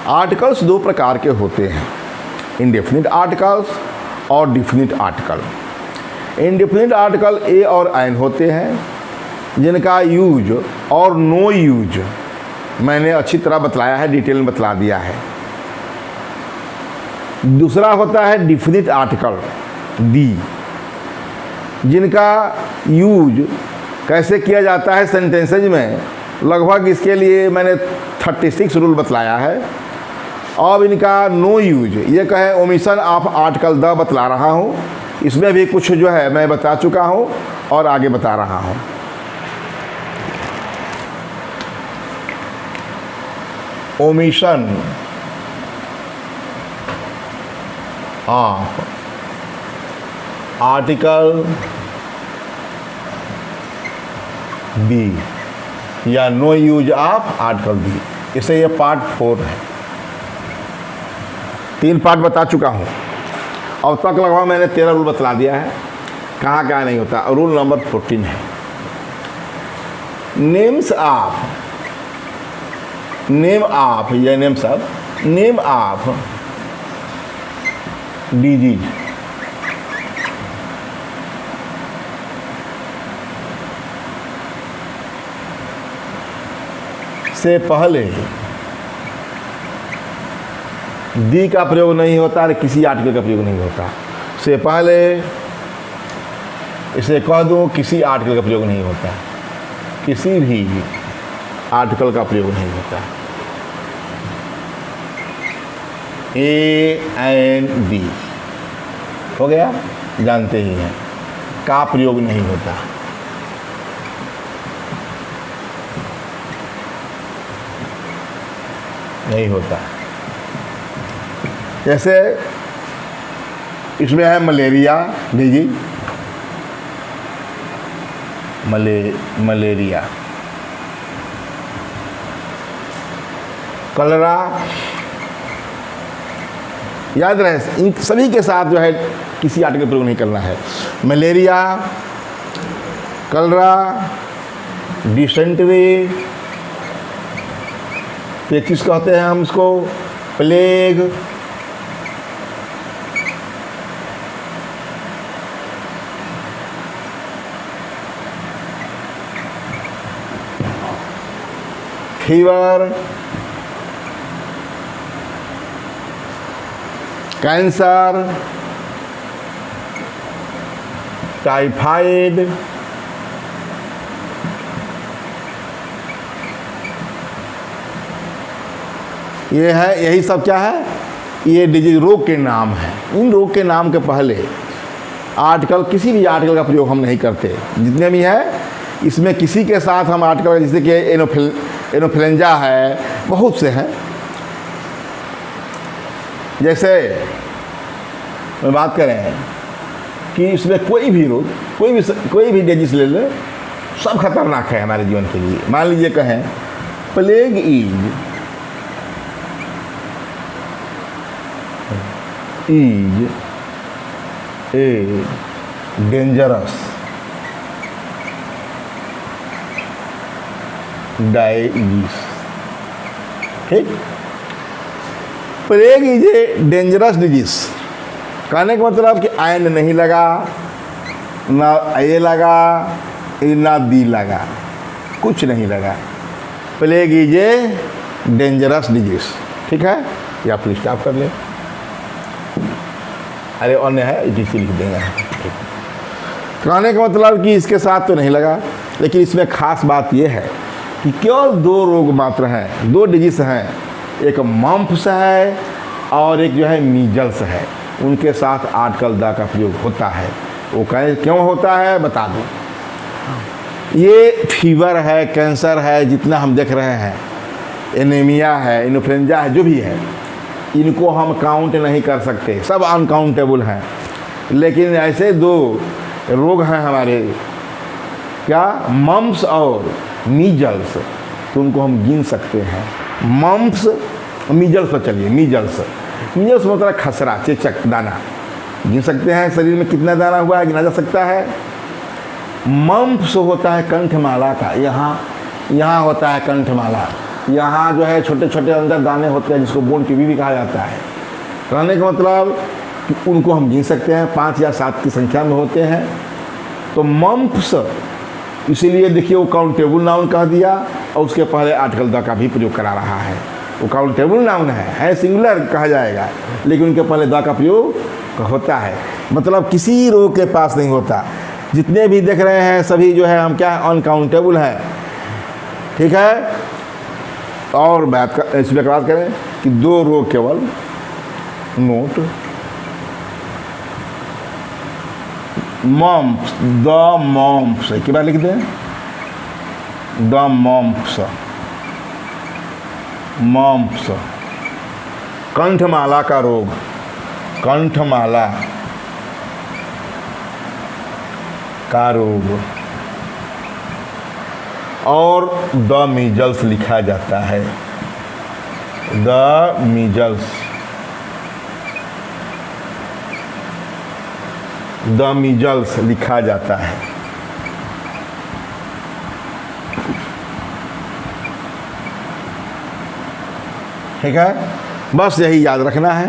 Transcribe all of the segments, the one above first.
Articles दो प्रकार के होते हैं, इंडेफिनिट आर्टिकल्स और definite article. Indefinite article a और एन होते हैं, जिनका यूज और नो यूज मैंने अच्छी तरह बतलाया है, डिटेल में बतला दिया है। दूसरा होता है डिफिनिट आर्टिकल डी, जिनका यूज कैसे किया जाता है सेंटेंसेज में, लगभग इसके लिए मैंने 36 रूल बतलाया है। अब इनका नो यूज, ये कहे ओमिशन ऑफ आर्टिकल द बतला रहा हूँ, इसमें भी कुछ जो है मैं बता चुका हूँ और आगे बता रहा हूँ। ओमिशन ऑफ आर्टिकल बी या no use of article B, इसे ये पार्ट 4 है। 3 पार्ट बता चुका हूँ। अब तक लगभग मैंने 13 रूल बतला दिया है, कहाँ कहाँ नहीं होता। रूल नंबर 14 है, नेम्स ऑफ, नेम ऑफ या names of, name of disease से पहले दी का प्रयोग नहीं होता और किसी आर्टिकल का प्रयोग नहीं होता। से पहले इसे कह दूं, किसी आर्टिकल का प्रयोग नहीं होता, किसी भी आर्टिकल का प्रयोग नहीं होता। ए एन डी हो गया, जानते ही हैं, का प्रयोग नहीं होता। नहीं होता। जैसे इसमें है मलेरिया डिजीज, मलेरिया, कलरा, याद रहे इन सभी के साथ जो है किसी आर्टिकल प्रयोग नहीं करना है। मलेरिया, कलरा, डिसेंट्री, पेचिस कहते हैं हम इसको, प्लेग, फीवर, कैंसर, टाइफाइड, ये है, यही सब क्या है, ये डिजीज रोग के नाम है। इन रोग के नाम के पहले आर्टिकल, किसी भी आर्टिकल का प्रयोग हम नहीं करते। जितने भी है इसमें किसी के साथ हम आर्टिकल, जैसे कि एनोफ्लुएंजा है, बहुत से हैं। जैसे मैं बात करें कि इसमें कोई भी रोग, कोई भी डिजीज ले ले, सब खतरनाक है हमारे जीवन के लिए। मान लीजिए कहें प्लेग इज ए डेंजरस डायजीज, ठीक। Plague is a dangerous disease, कहने का मतलब कि आयन नहीं लगा, ना ए लगा, ना दी लगा, कुछ नहीं लगा। Plague is a dangerous disease, ठीक है, या फिर स्टॉप कर ले। अरे अन्य है, इसी लिख देंगे। कहने का मतलब कि इसके साथ तो नहीं लगा, लेकिन इसमें खास बात यह है कि केवल 2 रोग मात्र हैं, 2 डिजीज हैं, एक मम्प्स है और एक जो है मीजल्स है। उनके साथ आर्टिकल द का प्रयोग होता है। वो कहें क्यों होता है, बता दूं। ये फीवर है, कैंसर है, जितना हम देख रहे हैं, एनीमिया है, इन्फ्लुएंजा है, जो भी है, इनको हम काउंट नहीं कर सकते, सब अनकाउंटेबल हैं। लेकिन ऐसे 2 रोग हैं हमारे, क्या, मम्प्स और मीजल्स, तो उनको हम गिन सकते हैं। मम्प्स, मीजल्स पर चलिए। मीजल्स मतलब खसरा, चेचक, दाना, गिन सकते हैं। शरीर में कितना दाना हुआ है गिना जा सकता है। मम्प्स होता है कंठमाला का, यहाँ होता है कंठमाला, यहाँ जो है छोटे छोटे अंदर दाने होते हैं जिसको बोन ट्यूबी भी कहा जाता है। कहने का मतलब कि उनको हम गिन सकते हैं, 5 या 7 की संख्या में होते हैं। तो मम्प्स, इसीलिए देखिए वो काउंटेबल नाउन कह दिया और उसके पहले आर्टिकल द का भी प्रयोग करा रहा है। वो काउंटेबल नाउन है सिंगुलर कहा जाएगा, लेकिन उनके पहले द का प्रयोग होता है। मतलब किसी रोग के पास नहीं होता। जितने भी देख रहे हैं सभी जो है हम क्या अनकाउंटेबल हैं, ठीक है। और इसमें बात करें कि 2 रोग केवल, नोट मम्प्स, द मम्प्स, एक बार लिख दें, द मम्प्स, मम्प्स कंठमाला का रोग, कंठमाला का रोग। और द मीजल्स लिखा जाता है, द मीजल्स, द मीजल्स लिखा जाता है। ठीक है, बस यही याद रखना है।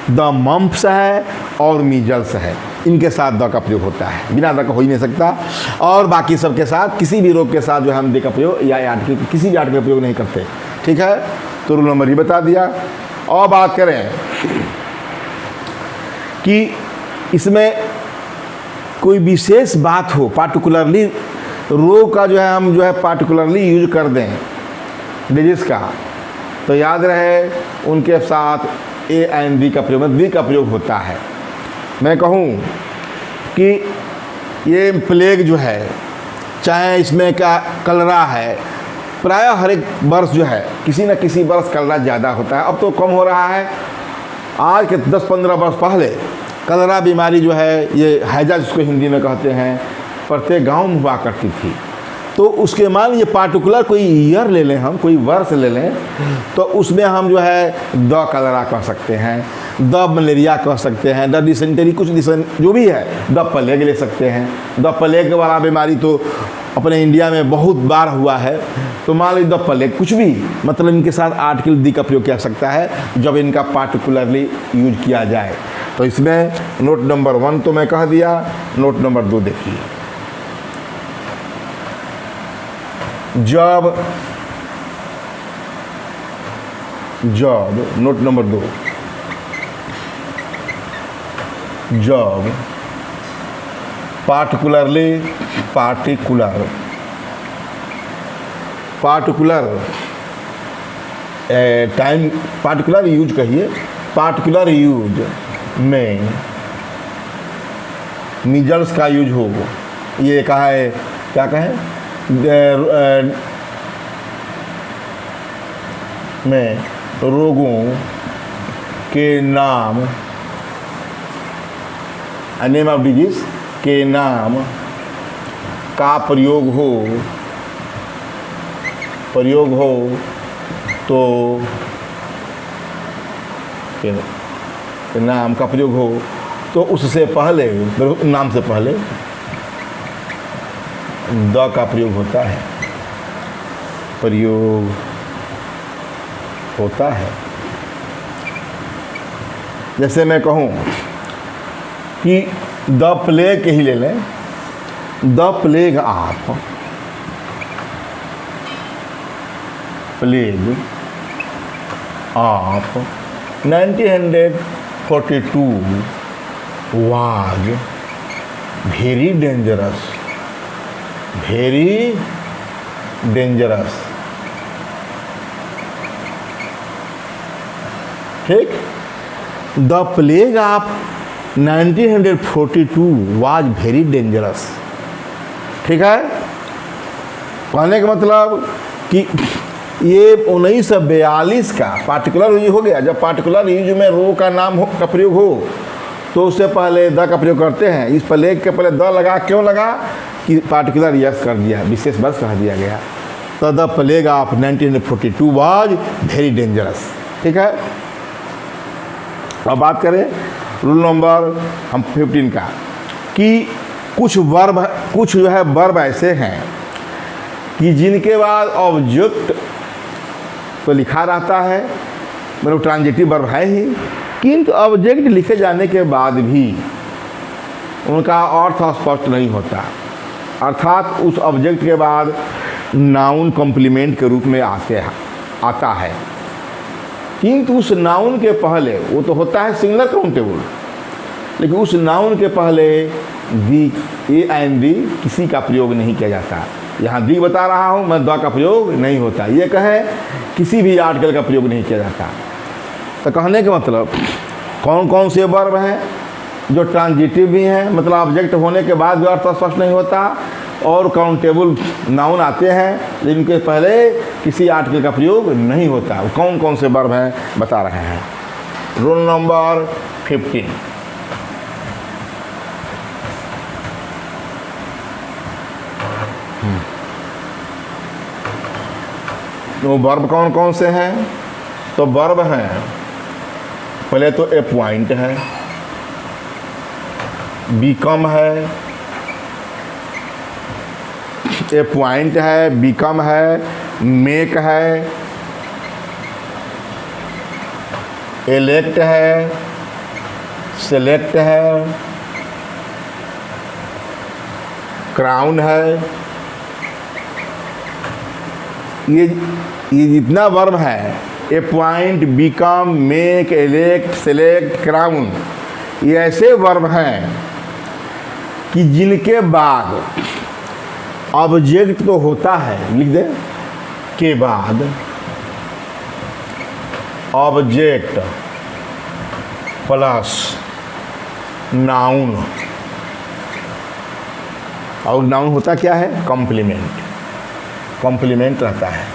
द मम्प्स है और मीजल्स है, इनके साथ द का प्रयोग होता है, बिना द का हो ही नहीं सकता। और बाकी सब के साथ, किसी भी रोग के साथ जो है हम द का प्रयोग या आर्टिकल, किसी भी आर्टिकल का प्रयोग नहीं करते। ठीक है, तो रूल नंबर ये बता दिया। और बात करें कि इसमें कोई विशेष बात हो, पार्टिकुलरली रोग का जो है हम जो है पार्टिकुलरली यूज कर दें डिजीज का, तो याद रहे उनके साथ ए एंड दी का प्रयोग, दी का प्रयोग होता है। मैं कहूँ कि ये प्लेग जो है, चाहे इसमें क्या कलरा है, प्रायः हर एक वर्ष जो है किसी न किसी वर्ष कलरा ज़्यादा होता है। अब तो कम हो रहा है। आज के 10-15 वर्ष पहले कलरा बीमारी जो है, ये हैजा जिसको हिंदी में कहते हैं, प्रत्येक गांव में हुआ करती थी। तो उसके मान लीजिए पार्टिकुलर कोई ईयर ले लें, हम कोई वर्ष ले लें, तो उसमें हम जो है द कलरा कह सकते हैं, द मलेरिया कह सकते हैं, द डिसेंटरी, कुछ जो भी है, द प्लेग ले सकते हैं। द प्लेग वाला बीमारी तो अपने इंडिया में बहुत बार हुआ है। तो मान लीजिए द प्लेग, कुछ भी, मतलब इनके साथ आर्टिकल दी का प्रयोग किया सकता है जब इनका पार्टिकुलरली यूज किया जाए। तो इसमें नोट नंबर 1 तो मैं कह दिया, नोट नंबर 2 देखिए। जब नोट नंबर 2, जब पार्टिकुलर टाइम, पार्टिकुलर यूज कहिए, पार्टिकुलर यूज में मीजल्स का यूज हो, ये कहा है, क्या कहें, में रोगों के नाम, नेम ऑफ डिजीज के नाम का प्रयोग हो तो नाम का प्रयोग हो तो उससे पहले, नाम से पहले द का प्रयोग होता है, प्रयोग होता है। जैसे मैं कहूँ कि द प्लेग ही ले लें, the plague of, plague of 1942 was very dangerous, very dangerous। ठीक, the plague of 1942 was very dangerous. ठीक है, कहने का मतलब कि ये 1942 का पार्टिकुलर यूज हो गया। जब पार्टिकुलर यूज में रो का नाम का प्रयोग हो तो उससे पहले द का प्रयोग करते हैं। इस प्लेग के पहले द लगा, क्यों लगा कि पार्टिकुलर यस कर दिया, विशेष वर्ष कह दिया गया। तो the plague of 1942 was very dangerous. ठीक है, अब बात करें रूल नंबर हम 15 का, कि कुछ जो है वर्ब ऐसे हैं कि जिनके बाद ऑब्जेक्ट तो लिखा रहता है, मतलब ट्रांजिटिव वर्ब है ही, किंतु ऑब्जेक्ट लिखे जाने के बाद भी उनका अर्थ स्पष्ट नहीं होता, अर्थात उस ऑब्जेक्ट के बाद नाउन कॉम्प्लीमेंट के रूप में आता है, किंतु उस नाउन के पहले वो तो होता है सिंगुलर काउंटेबल, लेकिन उस नाउन के पहले दी ए एंड दी किसी का प्रयोग नहीं किया जाता। यहाँ दी बता रहा हूँ मैं, द का प्रयोग नहीं होता। ये कहे किसी भी आर्टिकल का प्रयोग नहीं किया जाता। तो कहने का मतलब कौन कौन से वर्ब हैं जो ट्रांजिटिव भी हैं, मतलब ऑब्जेक्ट होने के बाद भी अर्थ स्पष्ट नहीं होता, और काउंटेबल नाउन आते हैं जिनके पहले किसी आर्टिकल का प्रयोग नहीं होता। कौन कौन से वर्ब हैं बता रहे हैं। रूल नंबर 15, तो वर्ब कौन कौन से हैं? तो वर्ब हैं, पहले तो अपॉइंट है, बिकम है, अपॉइंट है, बिकम है, मेक है, एलेक्ट है, सेलेक्ट है, क्राउन है। ये जितना वर्ब है, appoint, become, make, elect, select, crown, ये ऐसे वर्ब हैं कि जिनके बाद ऑब्जेक्ट तो होता है, लिख दे, के बाद ऑब्जेक्ट प्लस नाउन, और नाउन होता क्या है? कॉम्प्लीमेंट, कॉम्प्लीमेंट रहता है।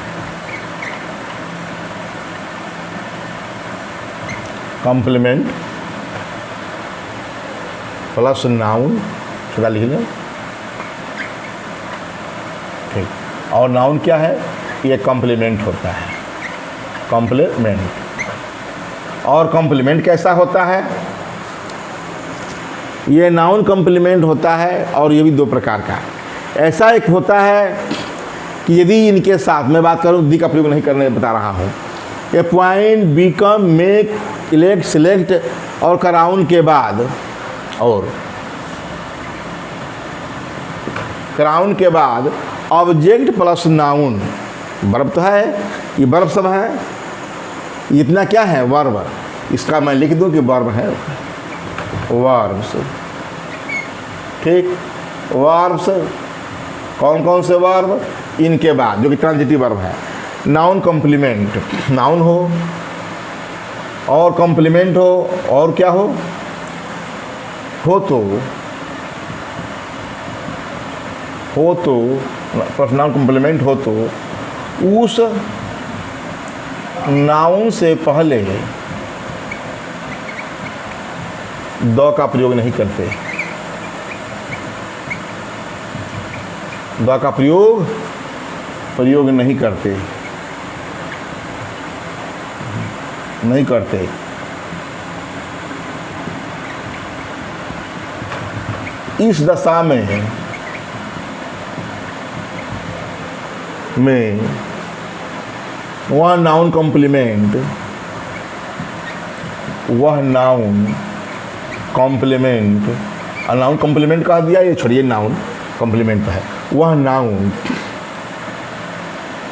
कॉम्प्लीमेंट प्लस नाउन, सीधा लिख लें, ठीक। और नाउन क्या है? ये कॉम्प्लीमेंट होता है, कॉम्प्लीमेंट। और कॉम्प्लीमेंट कैसा होता है? ये नाउन कॉम्प्लीमेंट होता है, और ये भी दो प्रकार का। ऐसा एक होता है कि यदि इनके साथ, मैं बात करूं, दी का प्रयोग नहीं करने बता रहा हूं, appoint, become, make, elect, select और क्राउन के बाद, और क्राउन के बाद ऑब्जेक्ट प्लस नाउन, वर्ब तो है, ये वर्ब सब है, इतना क्या है? वर्ब। इसका मैं लिख दूं कि वर्ब है, वर्ब्स, ठीक। वर्ब्स कौन कौन से वर्ब? इनके बाद जो कि ट्रांजिटिव वर्ब है, नाउन कॉम्प्लीमेंट, नाउन हो और कॉम्प्लीमेंट हो, और क्या हो तो प्लस नाउन कॉम्प्लीमेंट हो तो उस नाउन से पहले द का प्रयोग नहीं करते, द का प्रयोग नहीं करते, नहीं करते। इस दशा में वह नाउन कॉम्प्लीमेंट, वह नाउन कॉम्प्लीमेंट, नाउन कॉम्प्लीमेंट कहा दिया, ये छोड़िए, नाउन कॉम्प्लीमेंट है। वह नाउन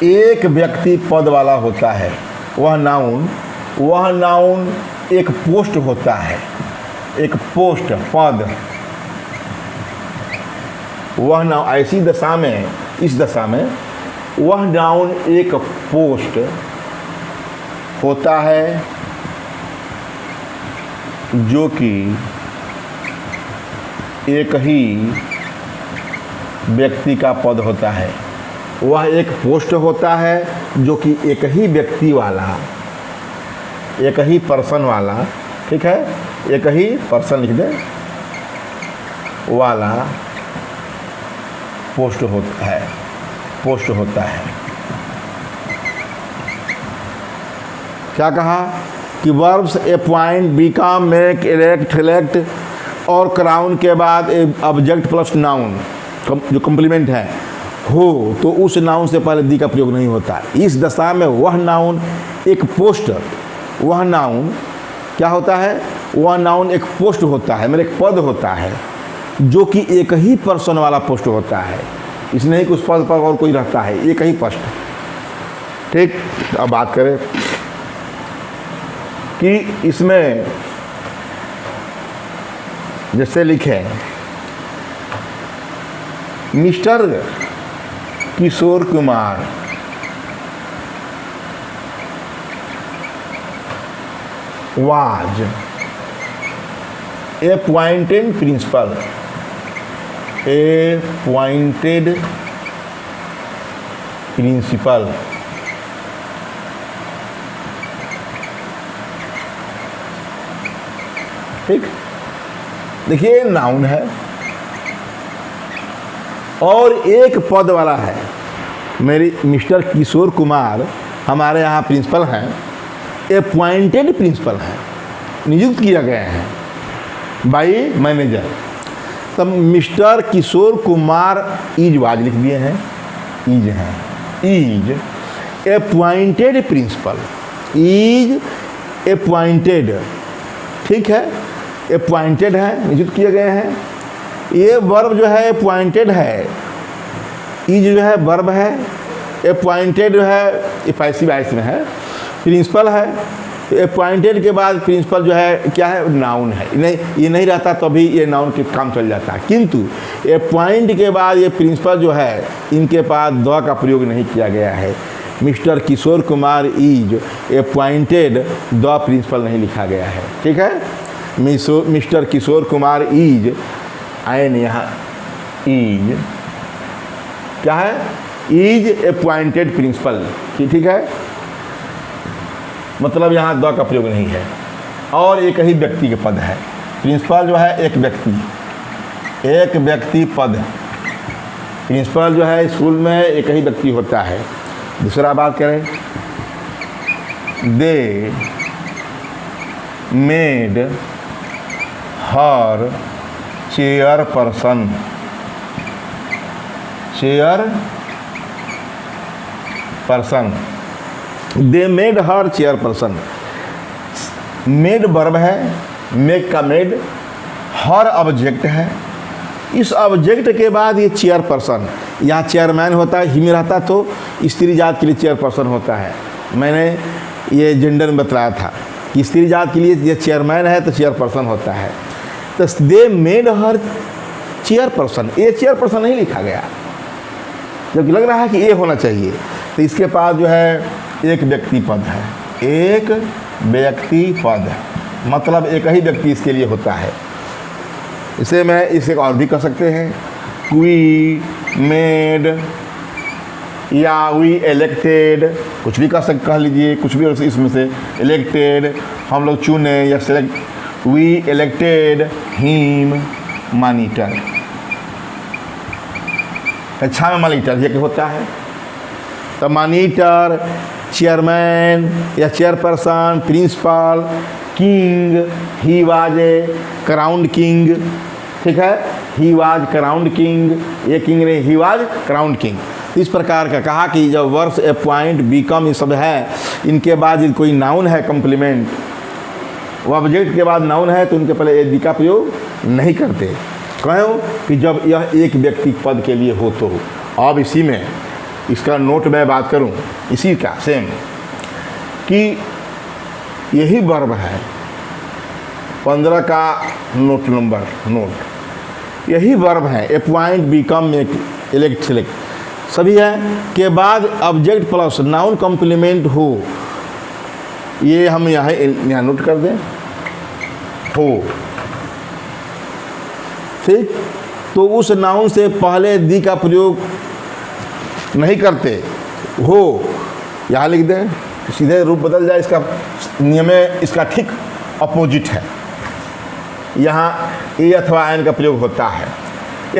एक व्यक्ति पद वाला होता है, वह नाउन एक पोस्ट होता है, एक पोस्ट, पद। वह नाउन ऐसी दशा में, इस दशा में वह नाउन एक पोस्ट होता है जो कि एक ही व्यक्ति का पद होता है। वह एक पोस्ट होता है जो कि एक ही व्यक्ति वाला, एक ही पर्सन वाला, ठीक है, एक ही पर्सन लिख दे, वाला पोस्ट होता है। क्या कहा कि verbs appoint, become, make, elect, select और क्राउन के बाद ऑब्जेक्ट प्लस नाउन जो कॉम्प्लीमेंट है, हो तो उस नाउन से पहले दी का प्रयोग नहीं होता। इस दशा में वह नाउन एक पोस्ट, वह नाउन क्या होता है, वह नाउन एक पोस्ट होता है, मेरे एक पद होता है जो कि एक ही पर्सन वाला पोस्ट होता है। इसमें ही उस पद पर और कोई रहता है, एक ही पोस्ट। ठीक, अब बात करें कि इसमें जैसे लिखे mister Kishore Kumar was appointed principal, ठीक। देखिए नाउन है और एक पद वाला है। मेरी मिस्टर किशोर कुमार हमारे यहाँ प्रिंसिपल हैं, अपॉइंटेड प्रिंसिपल हैं, नियुक्त किया गए हैं बाई मैनेजर। तब mister Kishore Kumar is was लिख दिए हैं, इज हैं, is appointed principal, is appointed, ठीक है, अपॉइंटेड है, नियुक्त किए गए हैं। ये वर्ब जो है अपॉइंटेड है, इज जो है वर्ब है, अपॉइंटेड जो है ये पैसिव वॉइस में है, प्रिंसिपल है। तो अपॉइंटेड के बाद प्रिंसिपल जो है क्या है, नाउन है। नहीं, ये नहीं रहता तो अभी ये नाउन के काम चल जाता है, किंतु अपॉइंट के बाद ये प्रिंसिपल जो है इनके पास द का प्रयोग नहीं किया गया है। Mister Kishore Kumar is appointed, the principal नहीं लिखा गया है, ठीक है। मिस्टर किशोर कुमार इज, आयन यहाँ इज क्या है, इज अपॉइंटेड प्रिंसिपल, ठीक है, मतलब यहाँ द का प्रयोग नहीं है। और एक ही व्यक्ति के पद है, प्रिंसिपल जो है एक व्यक्ति पद, प्रिंसिपल जो है स्कूल में एक ही व्यक्ति होता है। दूसरा बात करें, they made her chair person, they made her chair person. Made verb है, मेक का मेड, हर ऑब्जेक्ट है। इस ऑब्जेक्ट के बाद ये चेयर पर्सन, यहाँ चेयरमैन होता है, ही में रहता तो स्त्री जात के लिए चेयर पर्सन होता है। मैंने ये जेंडर में बतलाया था कि स्त्री जात के लिए ये चेयरमैन है तो चेयर पर्सन होता है। तो they made her chair person, ये चेयर पर्सन नहीं लिखा गया, जबकि लग रहा है कि ये होना चाहिए। तो इसके पास जो है एक व्यक्ति पद है, एक व्यक्ति पद, मतलब एक ही व्यक्ति इसके लिए होता है। इसे इसे और भी कर सकते हैं, वी मेड या वी इलेक्टेड, कुछ भी कह लीजिए, कुछ भी इसमें से। इलेक्टेड हम लोग चुने या select, we elected him monitor, अच्छा में मॉनिटर ये होता है। तो मॉनिटर, चेयरमैन या chairperson, principal, king, he was a crowned king, ठीक है, ही वाज क्राउंड किंग, ये किंग नहीं, ही वाज क्राउंड किंग। इस प्रकार का कहा कि जब वर्ब्स अपॉइंट, बिकम ये सब है, इनके बाद कोई नाउन है कम्प्लीमेंट, वो ऑब्जेक्ट के बाद नाउन है तो उनके पहले एडी का प्रयोग नहीं करते। क्यों कि जब यह एक व्यक्ति पद के लिए हो तो। अब इसी में इसका नोट मैं बात करूं, इसी का सेम कि यही वर्ब है 15 का नोट नंबर, यही वर्ब है appoint, become, make, elect, select, सभी है के बाद ऑब्जेक्ट प्लस नाउन कॉम्प्लीमेंट हो। ये हम यहाँ नोट कर दें, हो, ठीक। तो उस नाउन से पहले दी का प्रयोग नहीं करते, हो यहाँ लिख दें, सीधे रूप बदल जाए। इसका नियम इसका ठीक अपोजिट है, यहाँ ए अथवा एन का प्रयोग होता है।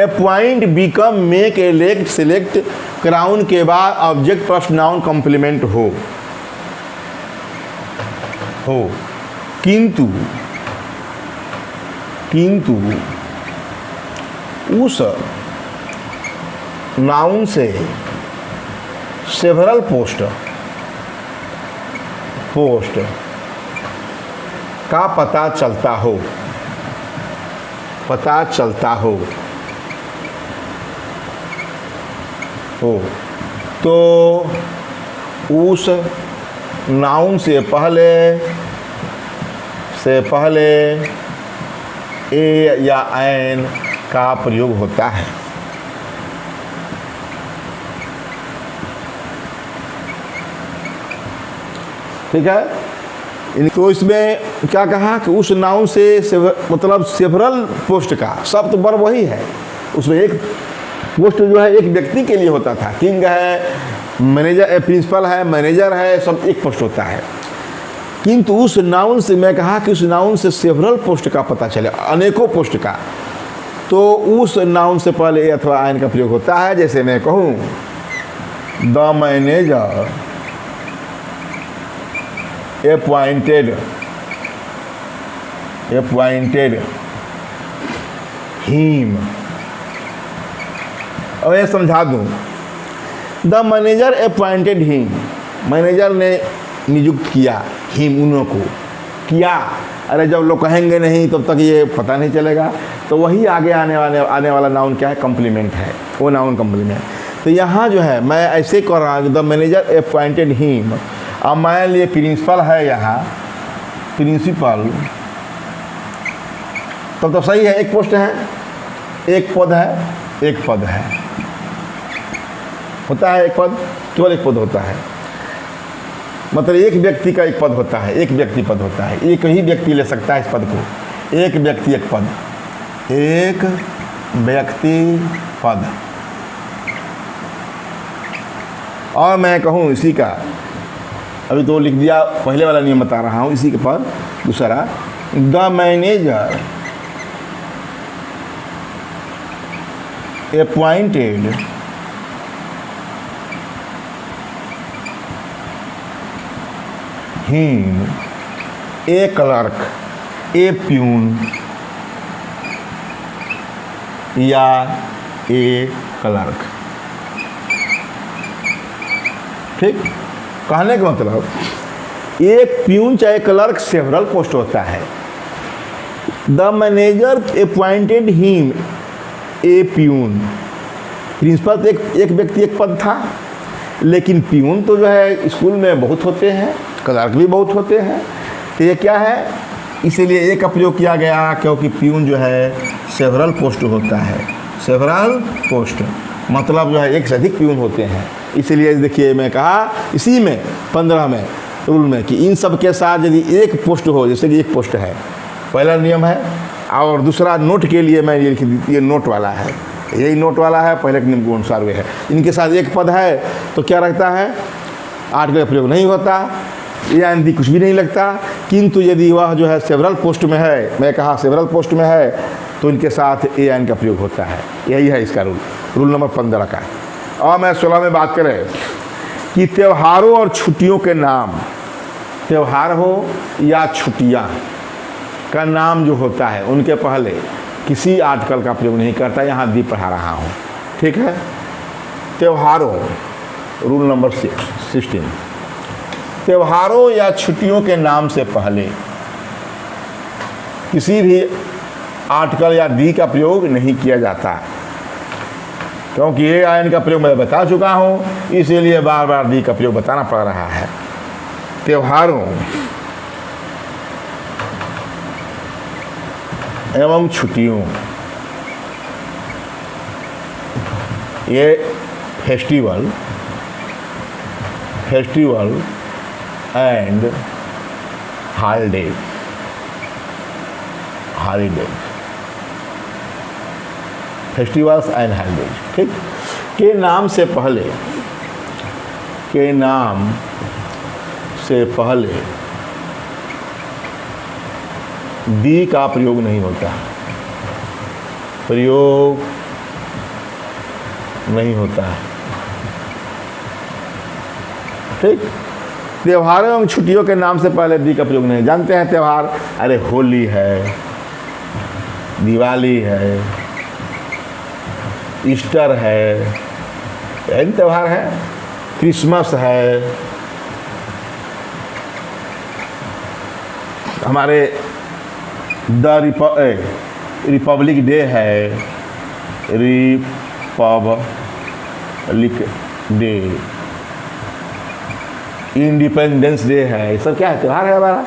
Appoint, become, make, elect, select, crown के बाद ऑब्जेक्ट प्लस नाउन कॉम्प्लीमेंट हो। किंतु उस नाउन से सेवरल पोस्ट का पता चलता हो तो उस नाउन से पहले ए या एन का प्रयोग होता है। ठीक है। तो इसमें क्या कहा कि उस नाउन से मतलब सेवरल पोस्ट का, सब तो वर्ब वही है, उसमें एक पोस्ट जो है एक व्यक्ति के लिए होता था, किंग है, मैनेजर, प्रिंसिपल है, मैनेजर है, सब एक पोस्ट होता है। किंतु उस नाउन से, मैं कहा कि उस नाउन से सेवरल पोस्ट का पता चले, अनेकों पोस्ट का, तो उस नाउन से पहले ए अथवा आयन का प्रयोग होता है। जैसे मैं कहूँ द मैनेजर appointed him, और ये समझा दूँ, the manager appointed him, manager ने नियुक्त किया, हिम उन्हों को किया। अरे जब लोग कहेंगे नहीं तब तक ये पता नहीं चलेगा, तो वही आगे आने वाला नाउन क्या है, कम्प्लीमेंट है, वो नाउन कम्प्लीमेंट। तो यहाँ जो है मैं ऐसे कर रहा हूँ, द मैनेजर अपॉइंटेड हिम। अब मान लिए प्रिंसिपल है, यहाँ प्रिंसिपल, तब तो सही है, एक पोस्ट है, एक पद है, होता है एक पद, केवल एक पद होता है, मतलब एक व्यक्ति का एक पद होता है, एक व्यक्ति पद होता है, एक ही व्यक्ति ले सकता है इस पद को, एक व्यक्ति एक पद, एक व्यक्ति पद। और मैं कहूँ इसी का, अभी तो लिख दिया, पहले वाला नियम बता रहा हूँ, इसी के पर दूसरा, the manager appointed him A clerk, A peon या ए क्लर्क। ठीक, कहने का मतलब एक प्यून चाहे क्लर्क सेवरल पोस्ट होता है। The manager appointed him a peon, principal तो एक व्यक्ति एक पद था, लेकिन प्यून तो जो है स्कूल में बहुत होते हैं, क्लर्क भी बहुत होते हैं, तो ये क्या है, इसीलिए एक का प्रयोग किया गया, क्योंकि प्यून जो है सेवरल पोस्ट होता है, सेवरल पोस्ट मतलब जो है एक से अधिक प्यून होते हैं। इसीलिए देखिए मैं कहा इसी में 15 में रूल में कि इन सब के साथ यदि एक पोस्ट हो, जैसे कि एक पोस्ट है, पहला नियम है, और दूसरा नोट के लिए मैं ये लिख दी, ये नोट वाला है, यही नोट वाला है, पहले के नियम के अनुसार वे है, इनके साथ एक पद है तो क्या रखता है, आर्टिकल का प्रयोग नहीं होता, या हिंदी कुछ भी नहीं लगता। किंतु यदि वह जो है सेवरल पोस्ट में है, मैं कहा सेवरल पोस्ट में है, तो इनके साथ ए एन का प्रयोग होता है। यही है इसका रूल नंबर 15 का। और मैं 16 में बात करें कि त्योहारों और छुट्टियों के नाम, त्यौहार हो या छुट्टियाँ का नाम जो होता है, उनके पहले किसी आर्टिकल का प्रयोग नहीं करता। यहाँ दी पढ़ा रहा हूँ, ठीक है। त्योहारों, रूल नंबर 16, त्योहारों या छुट्टियों के नाम से पहले किसी भी आर्टिकल या दी का प्रयोग नहीं किया जाता, क्योंकि ए आयन का प्रयोग मैं बता चुका हूँ, इसीलिए बार बार दी का प्रयोग बताना पड़ रहा है। त्योहारों एवं छुट्टियों, ये festival and holiday, festivals and holidays, ठीक, के नाम से पहले दी का प्रयोग नहीं होता, ठीक। त्योहारों एवं छुट्टियों के नाम से पहले दी का प्रयोग नहीं। जानते हैं त्यौहार, अरे होली है, दिवाली है, ईस्टर है, यही त्यौहार है। क्रिसमस है, हमारे रिपब्लिक डे है, रिपब्लिक डे, इंडिपेंडेंस डे है, ये सब क्या है? त्यौहार है हमारा।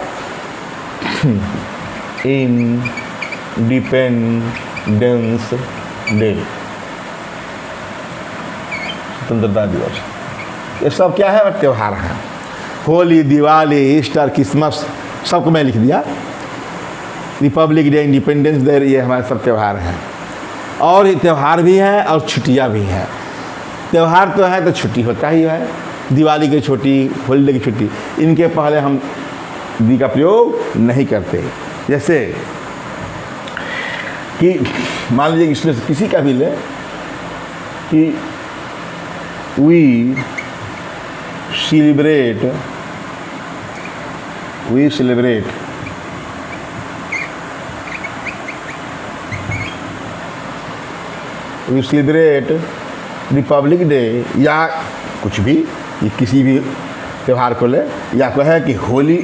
इंडिपेंडेंस डे, स्वतंत्रता दिवस, ये सब क्या है? त्यौहार है। होली, दिवाली, ईस्टर, क्रिसमस, सबको मैं लिख दिया। रिपब्लिक डे, इंडिपेंडेंस डे, ये हमारे सब त्यौहार हैं। और ये त्यौहार भी हैं और छुट्टियाँ भी हैं। त्यौहार तो है तो छुट्टी होता ही है। दिवाली की छुट्टी, होली डे की छुट्टी, इनके पहले हम दी का प्रयोग नहीं करते। जैसे कि मान लीजिए इसमें से किसी का भी ले कि वी सेलिब्रेट रिपब्लिक डे, या कुछ भी, ये किसी भी त्यौहार को ले, या कहे कि Holi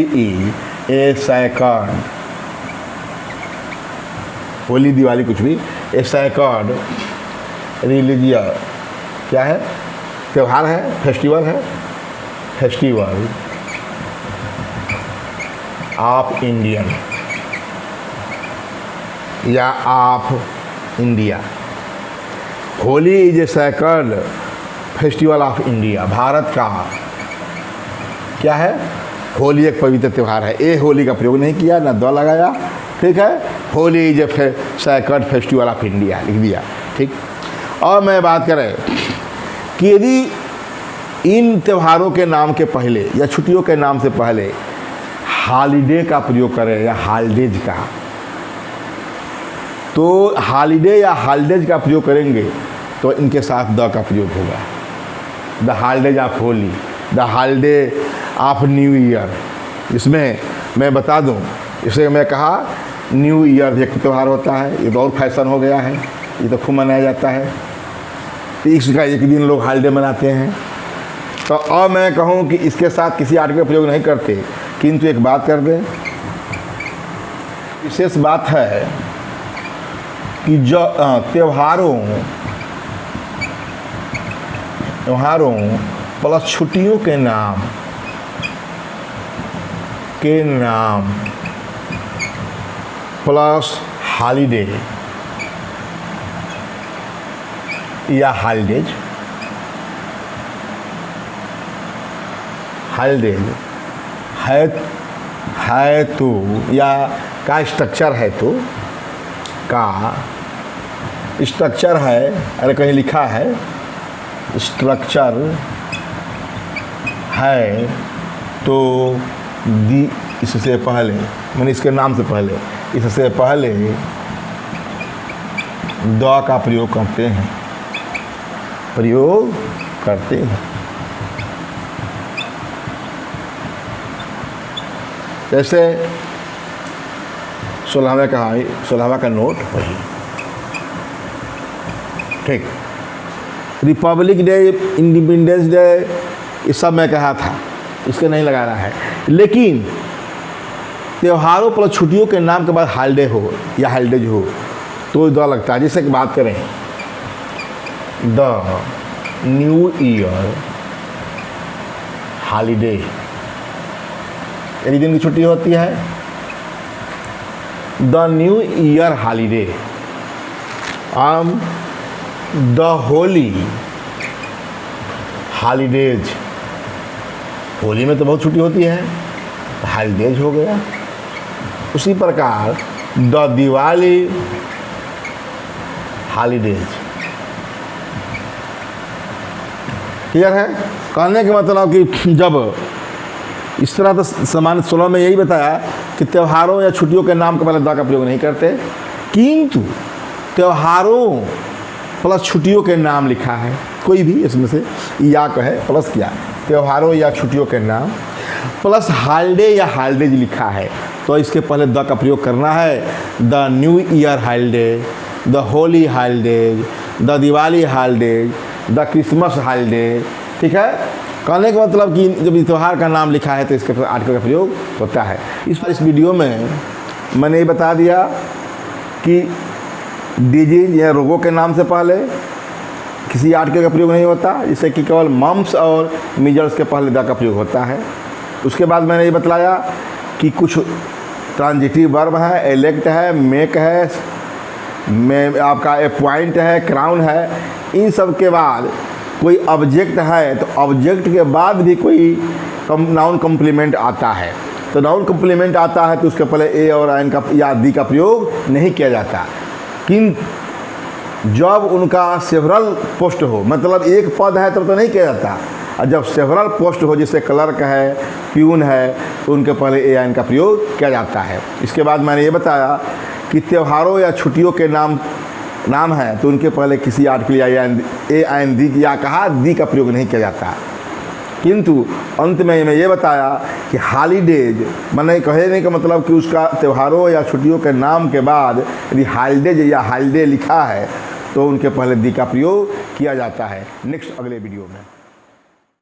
is a sacred, Holi, Diwali, कुछ भी, ए सैक्रेड रिलीजियस, क्या है? त्यौहार है, फेस्टिवल है, फेस्टिवल ऑफ इंडियन या of India. Holi is a sacred festival of India, Bharat का क्या है? होली एक पवित्र त्यौहार है। ए होली का प्रयोग नहीं किया, ना द लगाया, ठीक है। Holi is a sacred festival of India लिख दिया, ठीक। और मैं बात करें कि यदि इन त्योहारों के नाम के पहले या छुट्टियों के नाम से पहले हॉलीडे का प्रयोग करें या हॉलीडेज का, तो हॉलीडे या हॉलीडेज का प्रयोग करेंगे तो इनके साथ द का प्रयोग होगा। The holidays of Holi, the holiday of new year. इसमें मैं बता दूं, इसे मैं कहा न्यू ईयर भी एक त्यौहार होता है, ये तो और फैशन हो गया है, ये तो खूब मनाया जाता है। इसका एक दिन लोग हॉलीडे मनाते हैं। तो अब मैं कहूँ कि इसके साथ किसी आर्टिकल का प्रयोग नहीं करते, किंतु एक बात कर दें, विशेष बात है कि जो त्योहारों प्लस छुट्टियों के नाम प्लस हॉलीडे या हॉलीडेज है तो, या का स्ट्रक्चर है तो, का स्ट्रक्चर है, अरे कहीं लिखा है स्ट्रक्चर है तो दी, इससे पहले मैंने इसके नाम से पहले, इससे पहले द का प्रयोग करते हैं। जैसे 16वां का नोट वही, ठीक। रिपब्लिक डे, इंडिपेंडेंस डे, ये सब मैं कहा था, इसके नहीं लगाना है। लेकिन त्योहारों पर छुट्टियों के नाम के बाद हॉलीडे हो या हॉलीडेज हो तो द लगता है। जैसे कि बात करें द न्यू ईयर हॉलीडे, एक दिन की छुट्टी होती है, the new year holiday. The Holi holidays, Holi में तो बहुत छुट्टी होती है, हॉलीडेज हो गया। उसी प्रकार द दिवाली हॉलीडेज। क्लियर है? कहने के मतलब कि जब इस तरह तो सामान्य 16 में यही बताया कि त्योहारों या छुट्टियों के नाम के पहले द का प्रयोग नहीं करते, किंतु त्योहारों प्लस छुट्टियों के नाम लिखा है, कोई भी इसमें से या कहे प्लस क्या, त्योहारों या छुट्टियों के नाम प्लस हॉलीडे या हॉलीडेज लिखा है, तो इसके पहले द का प्रयोग करना है। The new year holiday, the Holi holidays, the Diwali holidays, the Christmas holiday. ठीक है, कहने का मतलब कि जब इस त्यौहार का नाम लिखा है तो इसके आर्टिकल का प्रयोग होता है। इस वीडियो में मैंने ये बता दिया कि डिजीज या रोगों के नाम से पहले किसी आर्टिकल का प्रयोग नहीं होता, जिससे कि केवल मम्प्स और मीजल्स के पहले द का प्रयोग होता है। उसके बाद मैंने ये बतलाया कि कुछ ट्रांजिटिव वर्ब है, एलेक्ट है, मेक है, में आपका अपॉइंट है, क्राउन है। इन सब के बाद कोई ऑब्जेक्ट है तो ऑब्जेक्ट के बाद भी कोई नाउन कॉम्प्लीमेंट आता है। तो नाउन कॉम्प्लीमेंट आता है तो उसके पहले ए और एन का या दी का प्रयोग नहीं किया जाता। किंतु जब उनका सेवरल पोस्ट हो, मतलब एक पद है तब तो नहीं किया जाता, और जब सेवरल पोस्ट हो जैसे क्लर्क है, प्यून है, तो उनके पहले ए एन का प्रयोग किया जाता है। इसके बाद मैंने ये बताया कि त्योहारों या छुट्टियों के नाम है तो उनके पहले किसी आर्टिकल या ए एन दी या कहा दी का प्रयोग नहीं किया जाता। किंतु अंत में मैं ये बताया कि हॉलीडेज मैंने कहने का मतलब कि उसका त्योहारों या छुट्टियों के नाम के बाद यदि हॉलीडेज या हॉलीडे लिखा है तो उनके पहले दी का प्रयोग किया जाता है। नेक्स्ट अगले वीडियो में।